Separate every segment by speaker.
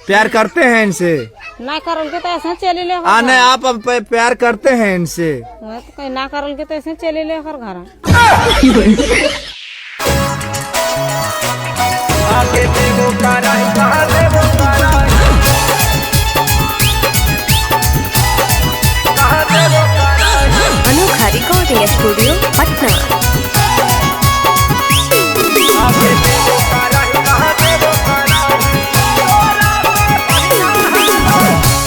Speaker 1: प्यार करते हैं इनसे?
Speaker 2: ना करल के तो ऐसे चले ले
Speaker 1: नहीं, आप अब प्यार करते हैं इनसे?
Speaker 2: तो कहीं ना करल के तो ऐसे चले ले घर घर।
Speaker 3: अनोखा रिकॉर्डिंग स्टूडियो पटना।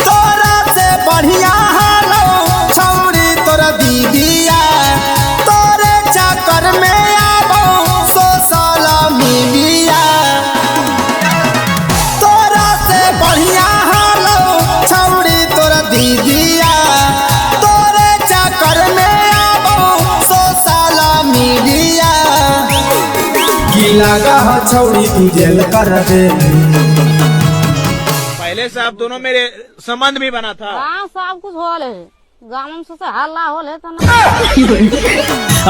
Speaker 4: तोरा से बढ़िया हालो छौरी तोरा दीदिया, तोरे चक्कर में आबो सोशल मीडिया। तोरा से बढ़िया हालो छौरी तोरा दीदिया, तोरे चक्कर में आबो सोशल मीडिया। की लगा छौरी तू जेल कर दे।
Speaker 5: पहले से आप दोनों मेरे संबंध भी बना था।
Speaker 2: हाँ सब कुछ हो ले, गाँव में से हल्ला हो ले तो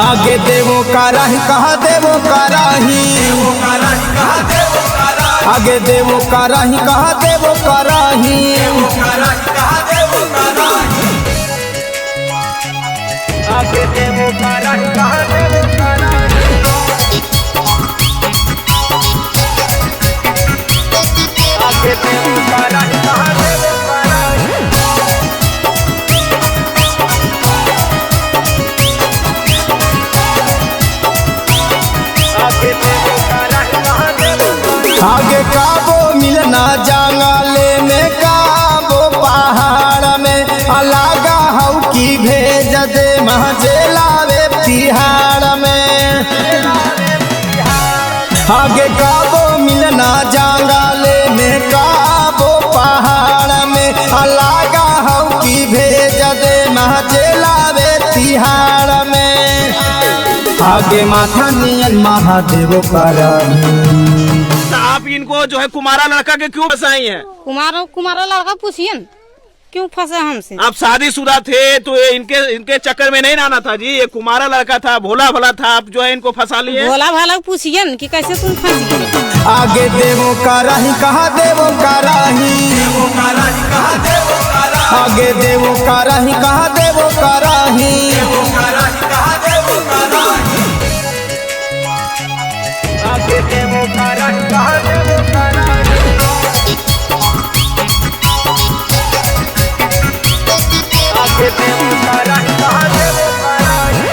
Speaker 4: आगे देवो कराही कहा देवो कराही, आगे देवो कराही कहा देवो कराही। आगे देवो कराही कहा देवो कराही। आगे देवो कराही कहा देवो कराही। आगे काबो मिलना जंगले में, काबो पहाड़ में, अलागा हऊ की भेज दे महजेलावे तिहाड़ में। आगे काबो मिलना जंगले में, काबो पहाड़ में, अलागा हऊ की भेज दे महजेलावे तिहाड़ में। आगे माथा नियन महादेव कराही।
Speaker 5: आप इनको जो है कुमारा लड़का के क्यों फंसाई हैं?
Speaker 2: कुमारा लड़का पूछिए क्यों फंसे हमसे?
Speaker 5: आप शादीशुदा थे तो ये इनके चक्कर में नहीं आना था जी। ये कुमारा लड़का था, भोला भला था, आप जो है इनको फंसा लिए।
Speaker 2: भोला भाला पूछिए कि कैसे तुम फंस गए।
Speaker 4: आगे देवो कराही कहा देवो कराही, आगे देवो कराही कहा देवो कराही। आगे देवो कराही कहा देवो कराही। आगे देवो कराही कहा देवो कराही।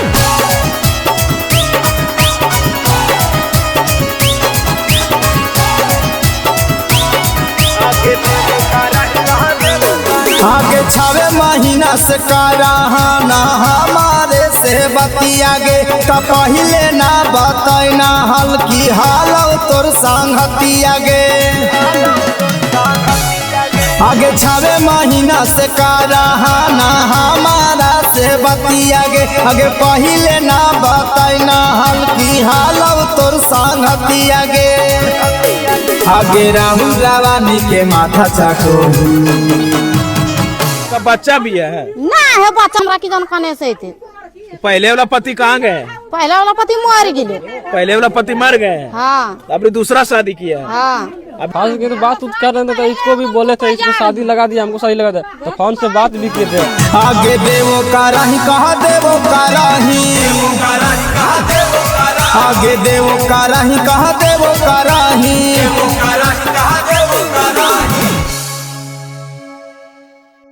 Speaker 4: आगे 6 महीना से कराहाना हमारे से बतियागे, तो पहले ना बतैना हल्की हालो तोर संगतियागे। आगे 6 महीना से कराहाना हमारा से बतियागे, आगे पहले ना बतैना हल्की हालो तोर संगतियागे। आगे राहुल रावानी के माथा चाको
Speaker 5: का बच्चा भी है
Speaker 2: ना है बच्चा हमरा की जन खाने से थे।
Speaker 5: पहले वाला पति कहाँ गए?
Speaker 2: पहले वाला पति मर गए।
Speaker 5: पहले वाला पति मर गए।
Speaker 2: हाँ
Speaker 5: आपने दूसरा शादी किया।
Speaker 2: हाँ
Speaker 6: अब आज की बात कर रहे थे तो इसको भी बोले थे, इसको शादी लगा दिया, हमको सही लगा था तो फोन से बात भी किए थे।
Speaker 4: आगे देवो कराही कहा देवो कराही, आगे देवो कराही कहा देवो कराही।